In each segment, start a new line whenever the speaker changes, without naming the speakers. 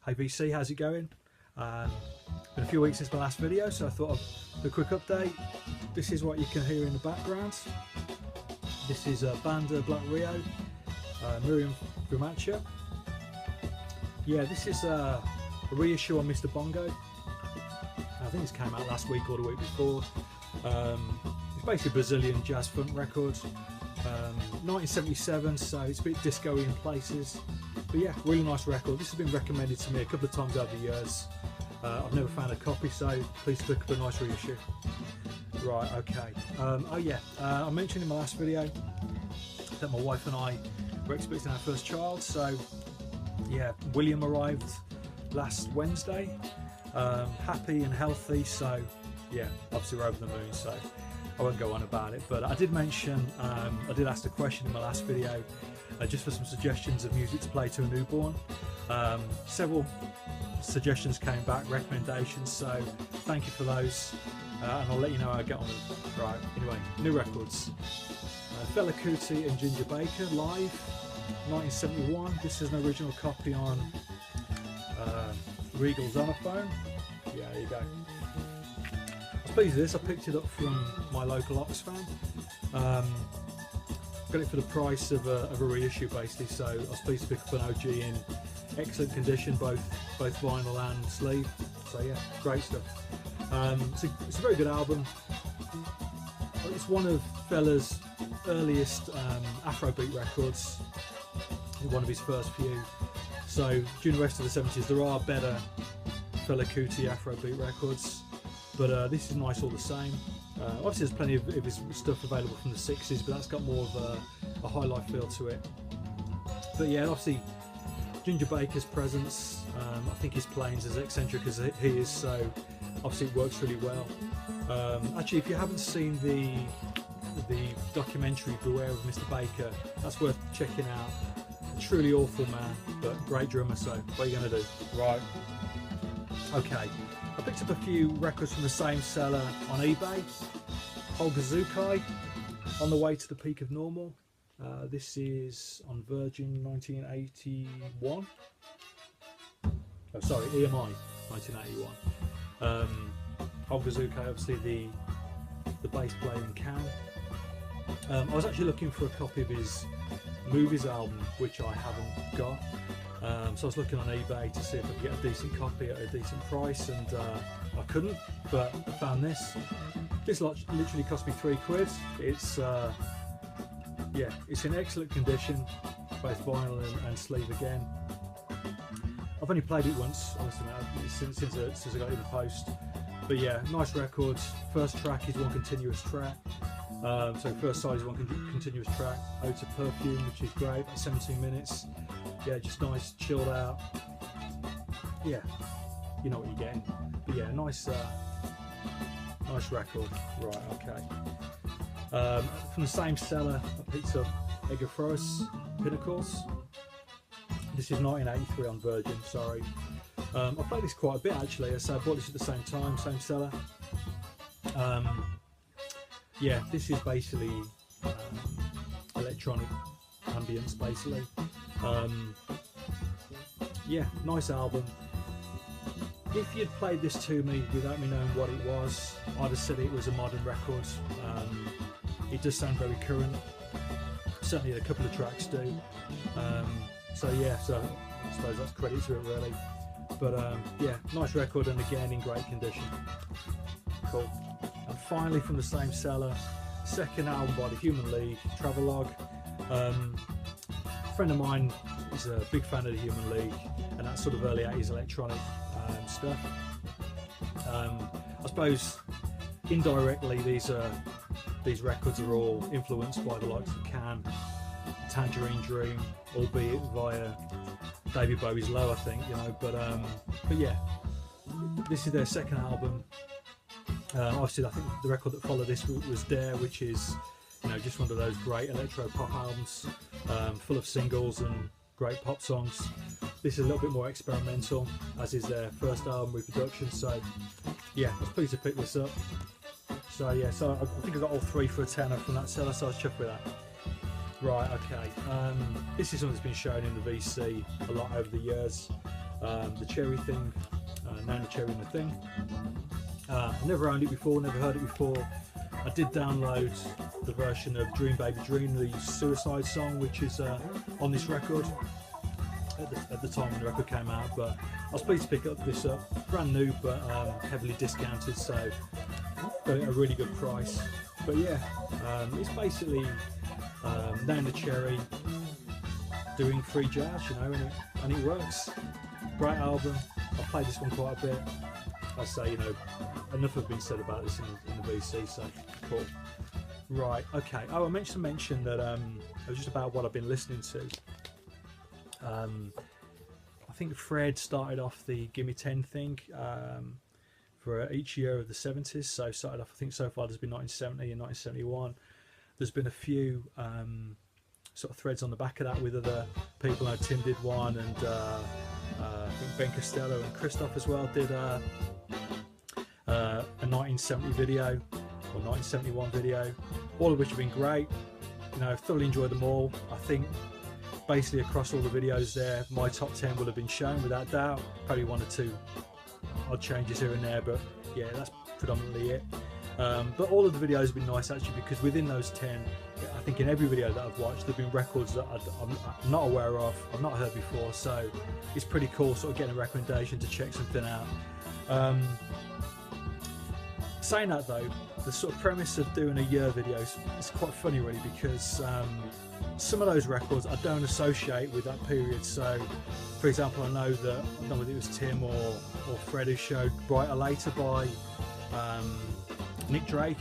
Hey VC, how's it going? Been a few weeks since my last video, so I thought I'd do a quick update. This is what you can hear in the background. This is Banda Black Rio, Miriam Vumacha. Yeah, this is a reissue on Mr. Bongo. I think this came out last week or the week before. It's basically a Brazilian jazz funk record. 1977, so it's a bit disco-y in places. But yeah, really nice record. This has been recommended to me a couple of times over the years. I've never found a copy, so please look up a nice reissue. Right, okay. Oh yeah, I mentioned in my last video that my wife and I were expecting our first child. So yeah, William arrived last Wednesday, happy and healthy. So yeah, obviously we're over the moon, so I won't go on about it. But I did mention, I did ask the question in my last video, just for some suggestions of music to play to a newborn. Several suggestions came back, recommendations, so thank you for those, and I'll let you know how I get on with them. Right, anyway, new records. Fela Kuti and Ginger Baker live, 1971. This is an original copy on Regal Zonophone. Yeah, there you go. I was pleased with this. I picked it up from my local Oxfam. Got it for the price of a reissue basically, so I was pleased to pick up an OG in excellent condition, both vinyl and sleeve. So yeah, great stuff. It's a very good album. It's one of Fela's earliest Afrobeat records, one of his first few. So during the rest of the 70s there are better Fela Kuti Afrobeat records, but this is nice all the same. Obviously there's plenty of his stuff available from the 60s, but that's got more of a high life feel to it. But yeah, obviously Ginger Baker's presence, I think his playing's as eccentric as he is, so obviously it works really well. Actually, if you haven't seen the documentary Beware of Mr. Baker, that's worth checking out. A truly awful man, but great drummer, so what are you going to do? Right, okay. I picked up a few records from the same seller on eBay. Holger Zukai, On the Way to the Peak of Normal. This is on Virgin 1981. Oh, sorry, EMI 1981. Holger Zukai, obviously the bass player in Can. I was actually looking for a copy of his Movies album, which I haven't got. So I was looking on eBay to see if I could get a decent copy at a decent price, and I couldn't, but I found this. This lot literally cost me £3. It's yeah, it's in excellent condition, both vinyl and sleeve again. I've only played it once, honestly, since I got it in the post. But yeah, nice record. First track is one continuous track. So first side is one continuous track. Ode to Perfume, which is great, 17 minutes. Yeah, just nice, chilled out. Yeah, you know what you're getting. But yeah, nice record. Right, okay. From the same seller, I picked up Edgar Froese Pinnacles. This is 1983 on Virgin, sorry. I played this quite a bit actually, so I bought this at the same time, same seller. Yeah, this is basically electronic ambience basically. Yeah, nice album. If you'd played this to me without me knowing what it was, I'd have said it was a modern record. It does sound very current. Certainly a couple of tracks do. So yeah, so I suppose that's credit to it really. But yeah, nice record, and again in great condition. Cool. And finally from the same seller, second album by the Human League, Travelogue. A friend of mine is a big fan of the Human League and that sort of early 80s electronic stuff. I suppose indirectly these records are all influenced by the likes of Can, Tangerine Dream, albeit via David Bowie's Low, I think, you know. But yeah, this is their second album. Obviously, I think the record that followed this was Dare, which is, you know, just one of those great electro pop albums, full of singles and great pop songs. This is a little bit more experimental, as is their first album, Reproduction. So yeah, I was pleased to pick this up. So yeah, so I think I got all three for a tenner from that seller, so I was chuffed with that. Right, okay. This is something that's been shown in the VC a lot over the years. the Cherry thing, Nana Cherry and the Thing. I never owned it before, never heard it before. I did download the version of Dream Baby Dream, the Suicide song, which is on this record at the time when the record came out, but I was pleased to pick up this up, brand new but heavily discounted, so got it at a really good price. But yeah, it's basically Nana Cherry doing free jazz, you know, and it works. Great album. I played this one quite a bit. I say, you know, enough has been said about this in the VC, so cool. Right, okay. Oh, I meant to mention that it was just about what I've been listening to. I think Fred started off the Gimme 10 thing for each year of the 70s. So started off, I think so far there's been 1970 and 1971. There's been a few sort of threads on the back of that with other people. I know Tim did one, and I think Ben Costello and Christoph as well did a 1970 video or 1971 video, all of which have been great. You know, I've thoroughly enjoyed them all. I think basically across all the videos there, my top 10 will have been shown without doubt. Probably one or two odd changes here and there, but yeah, that's predominantly it. But all of the videos have been nice actually, because within those 10, I think in every video that I've watched, there have been records that I'm not aware of, I've not heard before, so it's pretty cool sort of getting a recommendation to check something out. Saying that though, the sort of premise of doing a year video is quite funny really, because some of those records I don't associate with that period. So for example, I know that, I don't know whether it was Tim or Fred who showed Brighter Later by Nick Drake.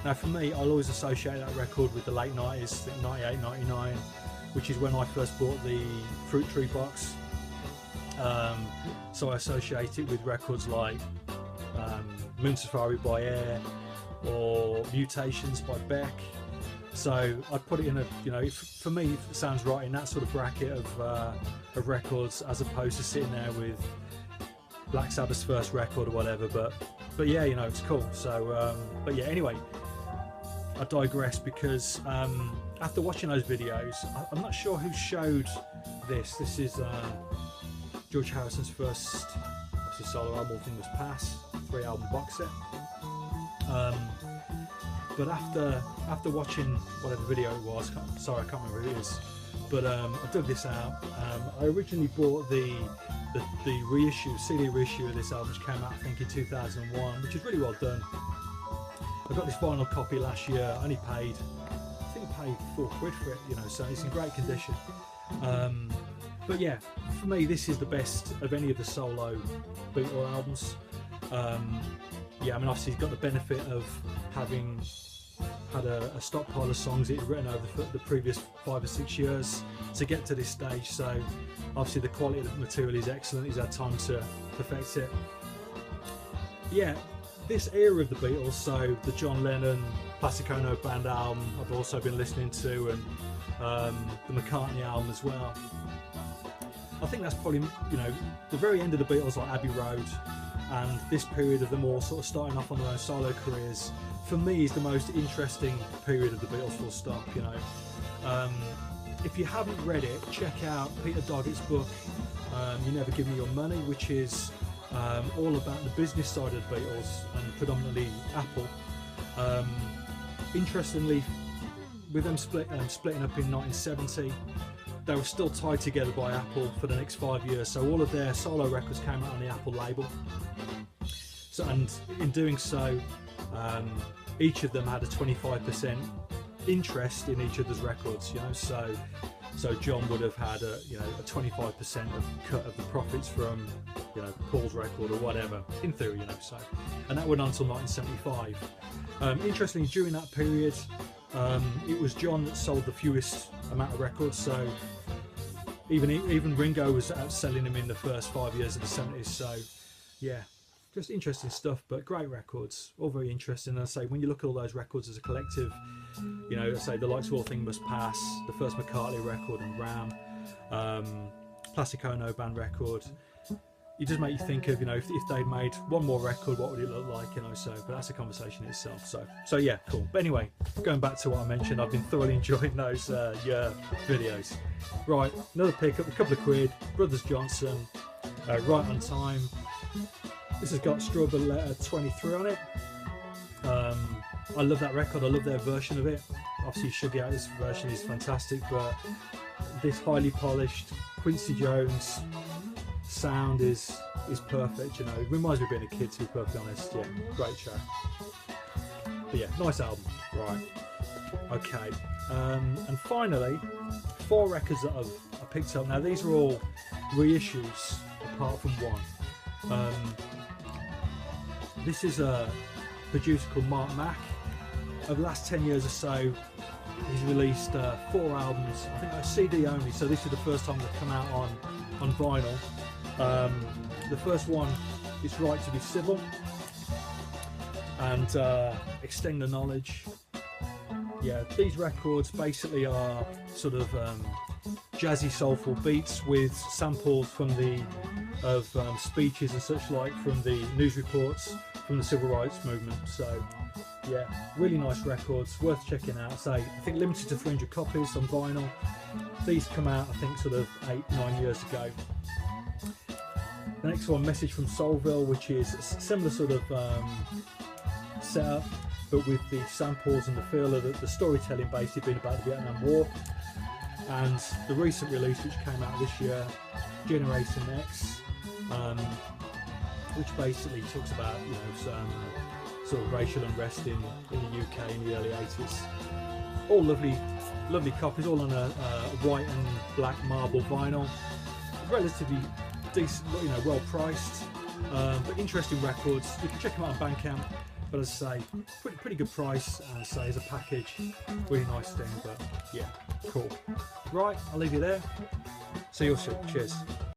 Now for me, I'll always associate that record with the late 90s, I think 98, 99, which is when I first bought the Fruit Tree box. So I associate it with records like Moon Safari by Air or Mutations by Beck. So I'd put it in a, you know, for me it sounds right in that sort of bracket of records, as opposed to sitting there with Black Sabbath's first record or whatever. But yeah, you know, it's cool. So but yeah, anyway, I digress, because after watching those videos, I'm not sure who showed this. This is George Harrison's first solo album, All Things Must Pass, 3-album box set. But after watching whatever video it was, sorry I can't remember who it is, but I dug this out. I originally bought the reissue, CD reissue of this album, which came out I think in 2001, which is really well done. I got this vinyl copy last year. I only paid, I think I paid £4 for it, you know, so it's in great condition. But yeah, for me this is the best of any of the solo Beatle albums. Yeah, I mean obviously he's got the benefit of having had a stockpile of songs that he'd written over the previous 5 or 6 years to get to this stage, so obviously the quality of the material is excellent. He's had time to perfect it. Yeah, this era of the Beatles, so the John Lennon Plastic Ono Band album I've also been listening to, and the McCartney album as well. I think that's probably, you know, the very end of the Beatles, like Abbey Road, and this period of them all sort of starting off on their own solo careers, for me is the most interesting period of the Beatles, full stop, you know. If you haven't read it, check out Peter Doggett's book, You Never Give Me Your Money, which is all about the business side of the Beatles and predominantly Apple. Interestingly, with them splitting up in 1970, they were still tied together by Apple for the next 5 years, so all of their solo records came out on the Apple label. So, and in doing so, each of them had a 25% interest in each other's records, you know. So John would have had a 25% of cut of the profits from, you know, Paul's record or whatever, in theory, you know. So, and that went on until 1975. Interestingly, during that period, it was John that sold the fewest amount of records. So even Ringo was outselling him in the first 5 years of the 70s. So yeah, just interesting stuff, but great records, all very interesting. And I say, when you look at all those records as a collective, you know, say the likes of All Things Must Pass, the first McCartney record and Ram, Plastic Ono Band record, it just make you think of, you know, if they'd made one more record, what would it look like, you know. So, but that's a conversation in itself. So yeah, cool. But anyway, going back to what I mentioned, I've been thoroughly enjoying those videos. Right, another pickup, a couple of quid, Brothers Johnson, Right on Time. This has got Strawberry Letter 23 on it. I love that record, I love their version of it. Obviously Sugar Out, this version is fantastic, but this highly polished Quincy Jones sound is perfect, you know. It reminds me of being a kid, to be perfectly honest. Yeah, great show. But yeah, nice album. Right. Okay. And finally, 4 records that I picked up. Now these are all reissues apart from one. This is a producer called Mark Mack. Over the last 10 years or so, he's released 4 albums. I think they're CD only, so this is the first time they've come out on vinyl. The first one is Right to Be Civil and Extend the Knowledge. Yeah, these records basically are sort of jazzy, soulful beats with samples from speeches and such like from the news reports from the civil rights movement. So yeah, really nice records, worth checking out. So I think limited to 300 copies on vinyl. These come out I think sort of 8-9 years ago. The next one, Message from Soulville, which is a similar sort of setup, but with the samples and the feel of the storytelling basically being about the Vietnam War. And the recent release, which came out this year, Generation X, which basically talks about, you know, some sort of racial unrest in the UK in the early 80s. All lovely copies, all on a white and black marble vinyl. Relatively decent, you know, well priced, but interesting records. You can check them out on Bandcamp. But as I say, pretty good price, and say as a package, really nice thing. But yeah, cool. Right, I'll leave you there. See you soon. Cheers.